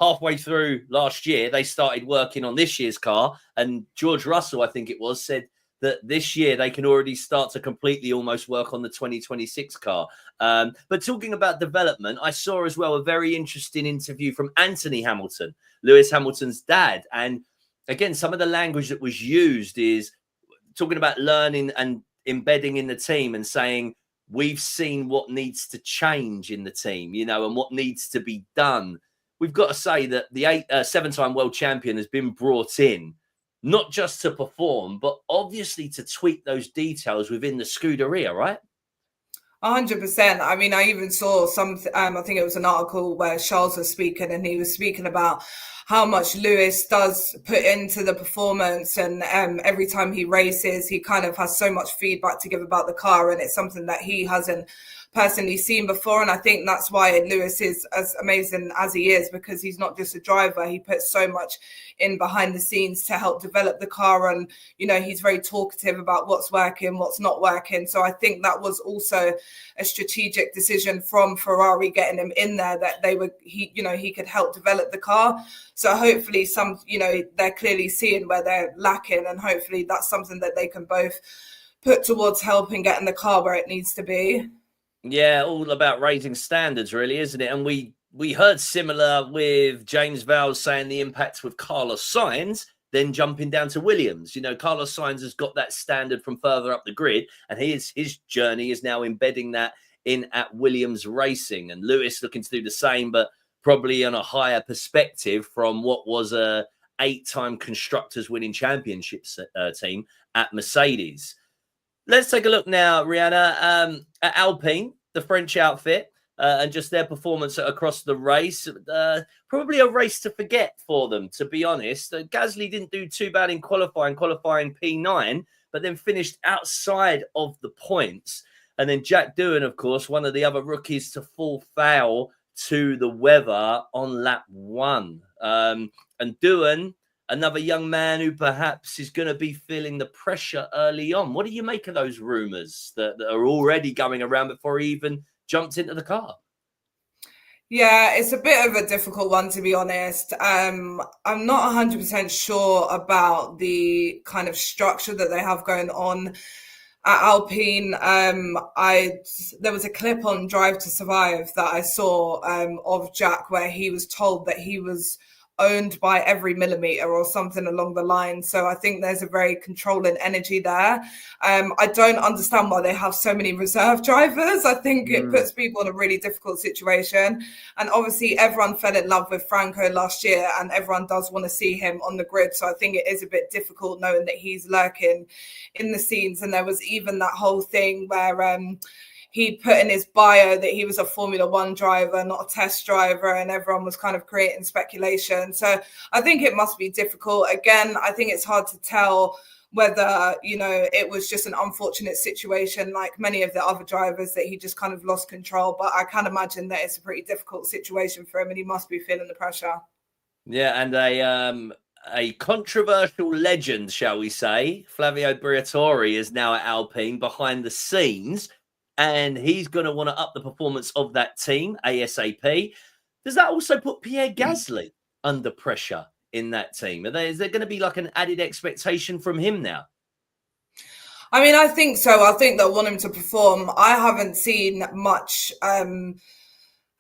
halfway through last year, they started working on this year's car. And George Russell, I think it was, said that this year they can already start to completely almost work on the 2026 car. But talking about development, I saw as well a very interesting interview from Anthony Hamilton, Lewis Hamilton's dad. And again, some of the language that was used is talking about learning and embedding in the team and saying, we've seen what needs to change in the team, you know, and what needs to be done. We've got to say that the seven-time world champion has been brought in, not just to perform, but obviously to tweak those details within the Scuderia, right? 100%. I mean, I even saw I think it was an article where Charles was speaking, and he was speaking about how much Lewis does put into the performance. And every time he races, he kind of has so much feedback to give about the car. And it's something that he hasn't personally seen before. And I think that's why Lewis is as amazing as he is, because he's not just a driver. He puts so much in behind the scenes to help develop the car. And, you know, he's very talkative about what's working, what's not working. So I think that was also a strategic decision from Ferrari, getting him in there, that he could help develop the car. So hopefully they're clearly seeing where they're lacking, and hopefully that's something that they can both put towards helping getting the car where it needs to be. Yeah, all about raising standards, really, isn't it? And we heard similar with James Vowles saying the impact with Carlos Sainz, then jumping down to Williams. You know, Carlos Sainz has got that standard from further up the grid, and his journey is now embedding that in at Williams Racing. And Lewis looking to do the same, but probably on a higher perspective from what was a 8-time constructors winning championships team at Mercedes. Let's take a look now, Rheanna, at Alpine, the French outfit, and just their performance across the race. Probably a race to forget for them, to be honest. Gasly didn't do too bad in qualifying P9, but then finished outside of the points. And then Jack Doohan, of course, one of the other rookies to fall foul to the weather on lap 1. And Doohan, another young man who perhaps is going to be feeling the pressure early on. What do you make of those rumours that are already going around before he even jumped into the car? Yeah, it's a bit of a difficult one, to be honest. I'm not 100% sure about the kind of structure that they have going on at Alpine. There was a clip on Drive to Survive that I saw of Jack, where he was told that he was owned by every millimeter or something along the line. So I think there's a very controlling energy there. I don't understand why they have so many reserve drivers. I think it puts people in a really difficult situation. And obviously everyone fell in love with Franco last year, and everyone does want to see him on the grid. So I think it is a bit difficult knowing that he's lurking in the scenes. And there was even that whole thing where he put in his bio that he was a Formula One driver, not a test driver, and everyone was kind of creating speculation. So I think it must be difficult. Again, I think it's hard to tell whether, it was just an unfortunate situation like many of the other drivers, that he just kind of lost control. But I can imagine that it's a pretty difficult situation for him, and he must be feeling the pressure. Yeah, and a controversial legend, shall we say, Flavio Briatore, is now at Alpine behind the scenes. And he's going to want to up the performance of that team ASAP. Does that also put Pierre Gasly under pressure in that team? Is there going to be like an added expectation from him now? I mean, I think so. I think they'll want him to perform. I haven't seen much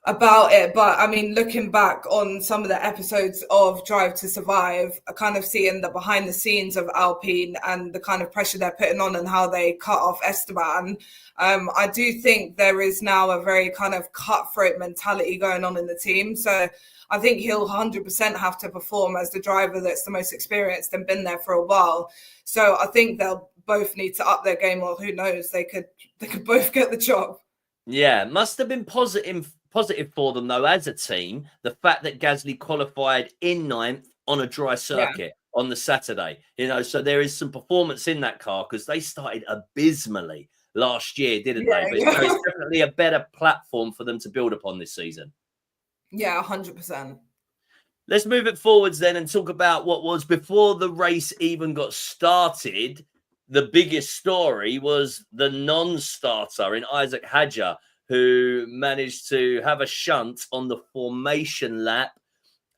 about it, but I mean, looking back on some of the episodes of Drive to Survive, kind of seeing the behind the scenes of Alpine and the kind of pressure they're putting on and how they cut off Esteban, I do think there is now a very kind of cutthroat mentality going on in the team. So I think he'll 100% have to perform as the driver that's the most experienced and been there for a while. So I think they'll both need to up their game, or who knows, they could both get the job. Yeah, must have been positive for them, though, as a team, the fact that Gasly qualified in 9th on a dry circuit on the Saturday. So there is some performance in that car, because they started abysmally last year, didn't they? But it's definitely a better platform for them to build upon this season. Yeah, 100%. Let's move it forwards then and talk about what was, before the race even got started, the biggest story was the non-starter in Isaac Hadjar, who managed to have a shunt on the formation lap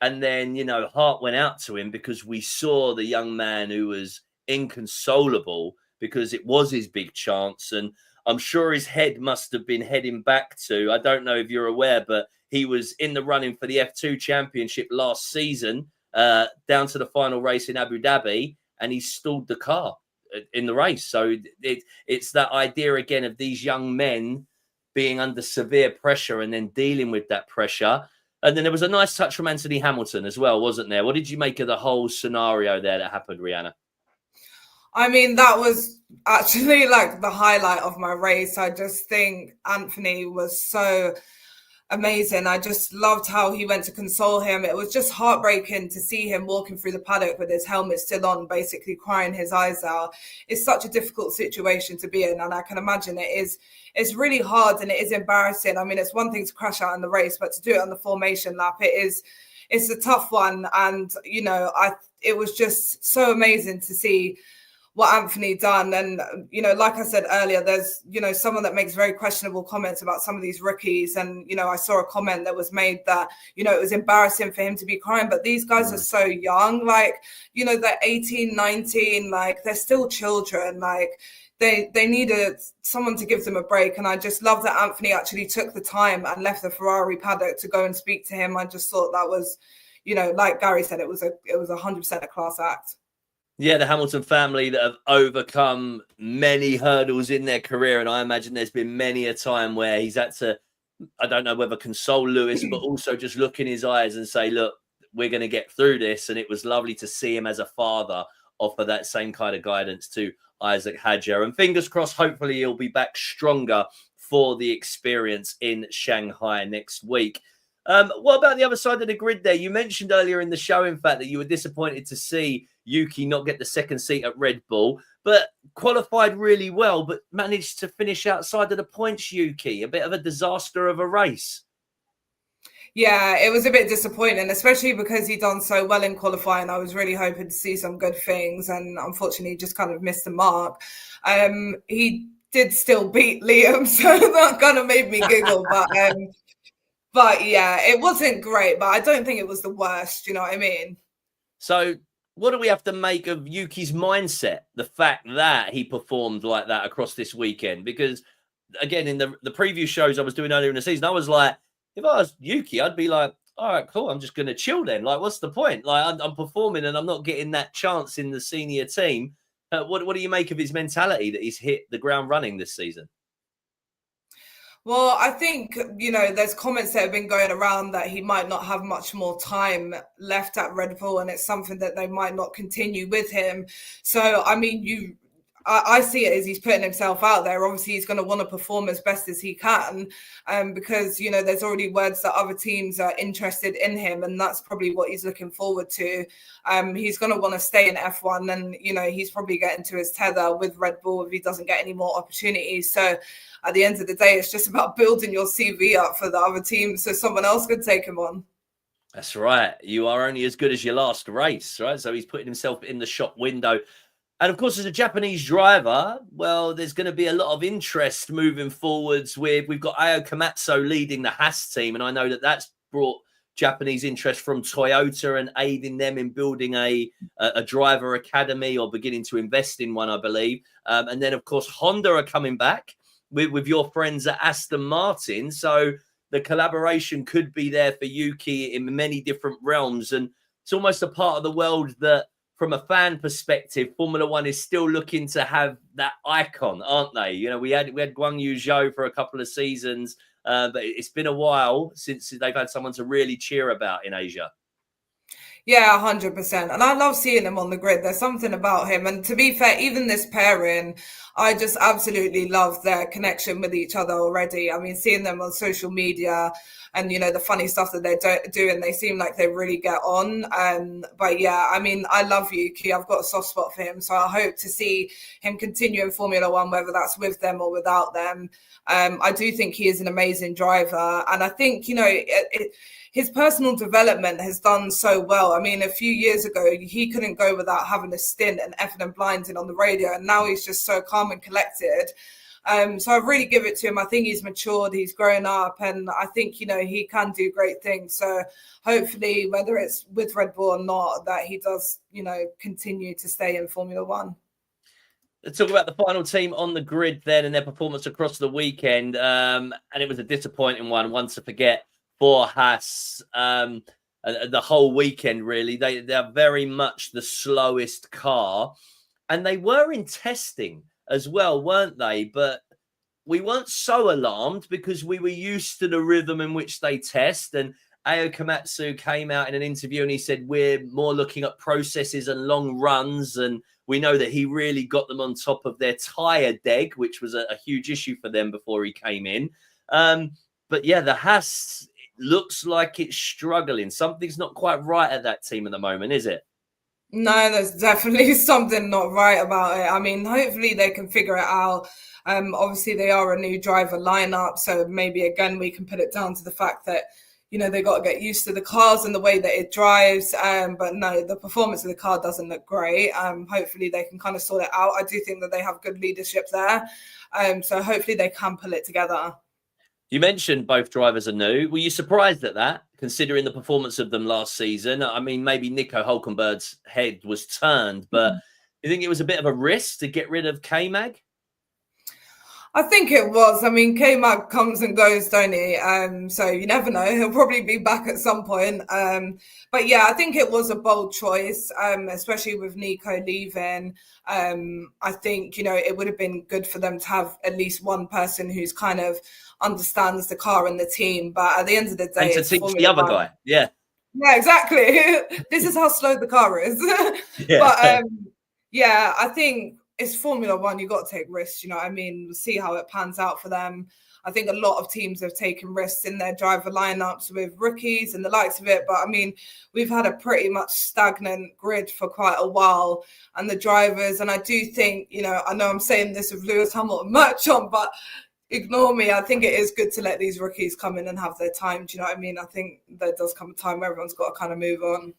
And then, heart went out to him because we saw the young man who was inconsolable because it was his big chance. And I'm sure his head must have been heading back to, I don't know if you're aware, but he was in the running for the F2 championship last season, down to the final race in Abu Dhabi, and he stalled the car in the race. So it's that idea again of these young men being under severe pressure and then dealing with that pressure. And then there was a nice touch from Anthony Hamilton as well, wasn't there? What did you make of the whole scenario there that happened, Rheanna? I mean, that was actually like the highlight of my race. I just think Anthony was so amazing. I just loved how he went to console him. It was just heartbreaking to see him walking through the paddock with his helmet still on, basically crying his eyes out. It's such a difficult situation to be in, and I can imagine it's really hard and it is embarrassing. I mean, it's one thing to crash out in the race, but to do it on the formation lap, it's a tough one. And it was just so amazing to see what Anthony done. And, like I said earlier, there's, someone that makes very questionable comments about some of these rookies. And, I saw a comment that was made that, it was embarrassing for him to be crying, but these guys are so young, like, they're 18, 19, like they're still children, like they needed someone to give them a break. And I just love that Anthony actually took the time and left the Ferrari paddock to go and speak to him. I just thought that was, like Gary said, it was 100% a class act. Yeah, the Hamilton family that have overcome many hurdles in their career. And I imagine there's been many a time where he's had to, I don't know whether console Lewis, but also just look in his eyes and say, look, we're going to get through this. And it was lovely to see him as a father offer that same kind of guidance to Isaac Hadjar. And fingers crossed, hopefully he'll be back stronger for the experience in Shanghai next week. What about the other side of the grid there? You mentioned earlier in the show, in fact, that you were disappointed to see Yuki not get the second seat at Red Bull, but qualified really well, but managed to finish outside of the points, Yuki. A bit of a disaster of a race. Yeah, it was a bit disappointing, especially because he'd done so well in qualifying. I was really hoping to see some good things, and unfortunately just kind of missed the mark. He did still beat Liam, so that kind of made me giggle, but yeah, it wasn't great, but I don't think it was the worst. You know what I mean? So what do we have to make of Yuki's mindset? The fact that he performed like that across this weekend? Because again, in the preview shows I was doing earlier in the season, I was like, if I was Yuki, I'd be like, all right, cool. I'm just going to chill then. Like, what's the point? Like, I'm performing and I'm not getting that chance in the senior team. What do you make of his mentality that he's hit the ground running this season? Well, I think, there's comments that have been going around that he might not have much more time left at Red Bull, and it's something that they might not continue with him. So, I mean, I see it as he's putting himself out there. Obviously, he's going to want to perform as best as he can, because, there's already words that other teams are interested in him, and that's probably what he's looking forward to. He's going to want to stay in F1, and, he's probably getting to his tether with Red Bull if he doesn't get any more opportunities. So at the end of the day, it's just about building your CV up for the other team so someone else could take him on. That's right. You are only as good as your last race, right? So he's putting himself in the shop window. And of course, as a Japanese driver, well, there's going to be a lot of interest moving forwards we've got Ayo Komatsu leading the Haas team. And I know that that's brought Japanese interest from Toyota and aiding them in building a driver academy or beginning to invest in one, I believe. And then, of course, Honda are coming back with your friends at Aston Martin. So the collaboration could be there for Yuki in many different realms. And it's almost a part of the world that, from a fan perspective, Formula One is still looking to have that icon, aren't they? We had Guan Yu Zhou for a couple of seasons, but it's been a while since they've had someone to really cheer about in Asia. Yeah, 100%. And I love seeing him on the grid. There's something about him. And to be fair, even this pairing, I just absolutely love their connection with each other already. I mean, seeing them on social media and, the funny stuff that they're doing, they seem like they really get on. But yeah, I mean, I love Yuki. I've got a soft spot for him. So I hope to see him continue in Formula One, whether that's with them or without them. I do think he is an amazing driver. And I think, his personal development has done so well. I mean, a few years ago, he couldn't go without having a stint and effing and blinding on the radio. And now he's just so calm and collected. So I really give it to him. I think he's matured, he's grown up, and I think, he can do great things. So hopefully, whether it's with Red Bull or not, that he does, continue to stay in Formula One. Let's talk about the final team on the grid then and their performance across the weekend. And it was a disappointing one to forget for Haas. The whole weekend, really. They're very much the slowest car. And they were in testing as well, weren't they? But we weren't so alarmed because we were used to the rhythm in which they test. And Ao Komatsu came out in an interview and he said, we're more looking at processes and long runs. And we know that he really got them on top of their tyre deg, which was a huge issue for them before he came in. But yeah, the Haas looks like it's struggling. Something's not quite right at that team at the moment, is it? No, there's definitely something not right about it. I mean, hopefully they can figure it out. Obviously, they are a new driver lineup, so maybe again we can put it down to the fact that they got to get used to the cars and the way that it drives. But no, the performance of the car doesn't look great. Hopefully they can kind of sort it out. I do think that they have good leadership there, so hopefully they can pull it together. You mentioned both drivers are new. Were you surprised at that, considering the performance of them last season? I mean, maybe Nico Hulkenberg's head was turned, but you think it was a bit of a risk to get rid of K-Mag? I think it was. I mean, K-Mag comes and goes, don't he? So you never know. He'll probably be back at some point. But yeah, I think it was a bold choice, especially with Nico leaving. I think, it would have been good for them to have at least one person who's kind of understands the car and the team. But at the end of the day, and to teach the other guy. Yeah. Yeah, exactly. This is how slow the car is. Yeah. But yeah, I think it's Formula One. You got to take risks. We'll see how it pans out for them. I think a lot of teams have taken risks in their driver lineups with rookies and the likes of it. But I mean, we've had a pretty much stagnant grid for quite a while, and the drivers. And I do think, I know I'm saying this with Lewis Hamilton merch on, but ignore me. I think it is good to let these rookies come in and have their time. Do you know what I mean? I think there does come a time where everyone's got to kind of move on.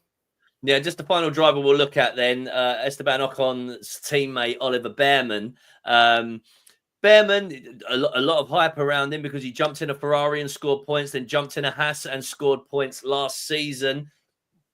Yeah, just the final driver we'll look at then, Esteban Ocon's teammate, Oliver Bearman. Bearman, a lot of hype around him because he jumped in a Ferrari and scored points, then jumped in a Haas and scored points last season.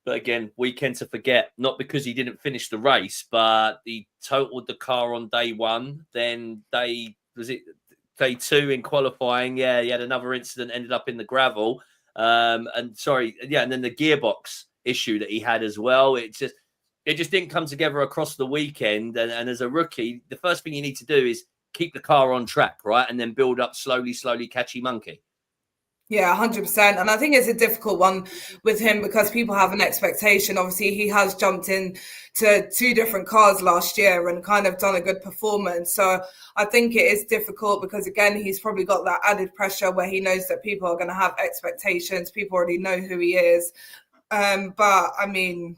But again, weekend to forget, not because he didn't finish the race, but he totaled the car on day one. Then day two in qualifying. Yeah, he had another incident, ended up in the gravel. And then the gearbox issue that he had as well. It just didn't come together across the weekend. And as a rookie, the first thing you need to do is keep the car on track, right? And then build up slowly, catchy monkey. Yeah, 100%. And I think it's a difficult one with him because people have an expectation. Obviously, he has jumped in to 2 different cars last year and kind of done a good performance. So I think it is difficult because, again, he's probably got that added pressure where he knows that people are going to have expectations. People already know who he is. But, I mean,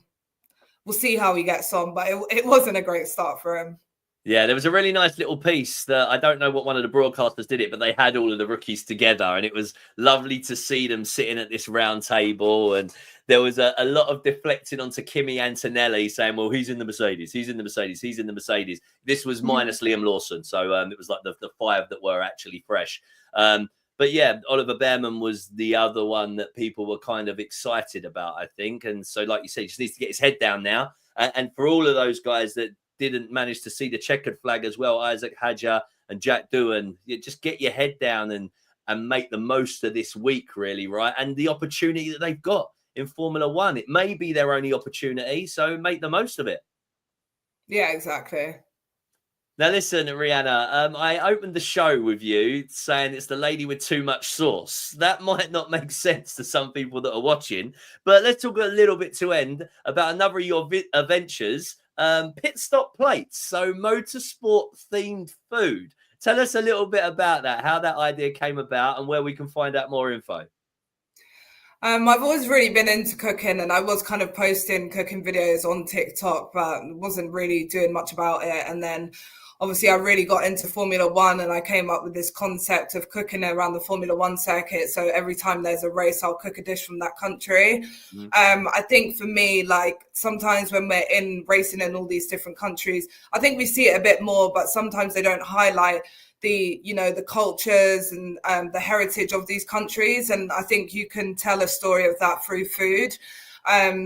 we'll see how he gets on. But it wasn't a great start for him. Yeah, there was a really nice little piece that I don't know what one of the broadcasters did it, but they had all of the rookies together and it was lovely to see them sitting at this round table. And there was a lot of deflecting onto Kimi Antonelli saying, well, he's in the Mercedes, he's in the Mercedes, he's in the Mercedes. This was minus Liam Lawson. So it was like the 5 that were actually fresh. But yeah, Oliver Bearman was the other one that people were kind of excited about, I think. And so, like you said, he just needs to get his head down now. And for all of those guys that didn't manage to see the checkered flag as well, Isaac Hadjar and Jack Doohan, just get your head down and make the most of this week, really, right? And the opportunity that they've got in Formula One. It may be their only opportunity, so make the most of it. Yeah, exactly. Now, listen, Rheanna, I opened the show with you saying it's the lady with too much sauce. That might not make sense to some people that are watching, but let's talk a little bit to end about another of your adventures. Pit stop plates, so motorsport themed food. Tell us a little bit about that, how that idea came about and where we can find out more info. I've always really been into cooking and I was kind of posting cooking videos on TikTok, but wasn't really doing much about it. And then obviously I really got into Formula One, and I came up with this concept of cooking around the Formula One circuit. So every time there's a race, I'll cook a dish from that country. I think for me, like sometimes when we're in racing in all these different countries, I think we see it a bit more, but sometimes they don't highlight the, you know, the cultures and the heritage of these countries. And I think you can tell a story of that through food.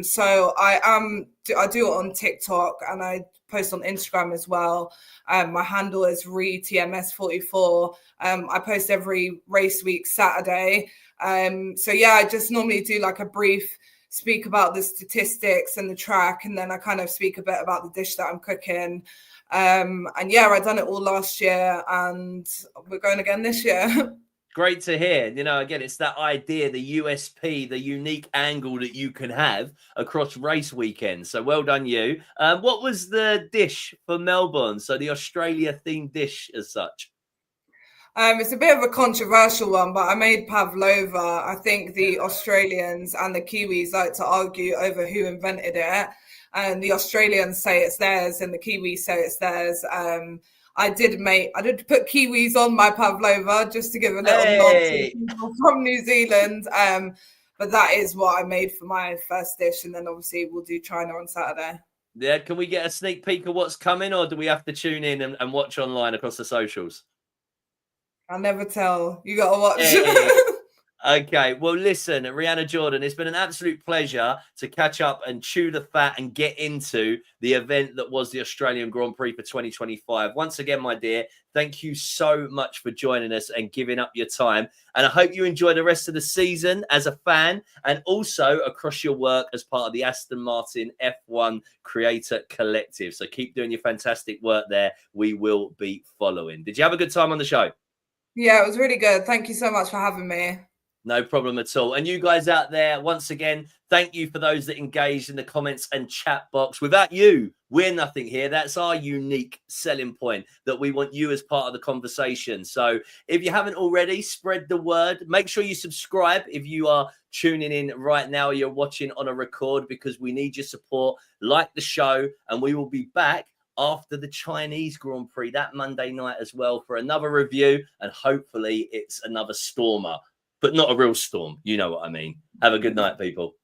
So I do it on TikTok, and I post on Instagram as well. My handle is RheTMS44. I post every race week Saturday. So yeah, I just normally do like a brief speak about the statistics and the track, and then I kind of speak a bit about the dish that I'm cooking. And yeah, I done it all last year, and we're going again this year. Great to hear. You know, again, it's that idea, the USP, the unique angle that you can have across race weekends. So well done, you. What was the dish for Melbourne? So the Australia themed dish as such. It's a bit of a controversial one, but I made pavlova. I think the Australians and the Kiwis like to argue over who invented it. And the Australians say it's theirs and the Kiwis say it's theirs. I did put kiwis on my pavlova just to give a little nod to people from New Zealand. But that is what I made for my first dish. And then obviously we'll do China on Saturday. Yeah, can we get a sneak peek of what's coming, or do we have to tune in and watch online across the socials? I'll never tell. You got to watch. Hey. Okay, well, listen, Rheanna Jordan, it's been an absolute pleasure to catch up and chew the fat and get into the event that was the Australian Grand Prix for 2025. Once again, my dear, thank you so much for joining us and giving up your time. And I hope you enjoy the rest of the season as a fan and also across your work as part of the Aston Martin F1 Creator Collective. So keep doing your fantastic work there. We will be following. Did you have a good time on the show? Yeah, it was really good. Thank you so much for having me. No problem at all. And you guys out there, once again, thank you for those that engaged in the comments and chat box. Without you, we're nothing here. That's our unique selling point, that we want you as part of the conversation. So if you haven't already, spread the word. Make sure you subscribe if you are tuning in right now or you're watching on a record, because we need your support. Like the show, and we will be back after the Chinese Grand Prix that Monday night as well for another review. And hopefully it's another stormer. But not a real storm. You know what I mean. Have a good night, people.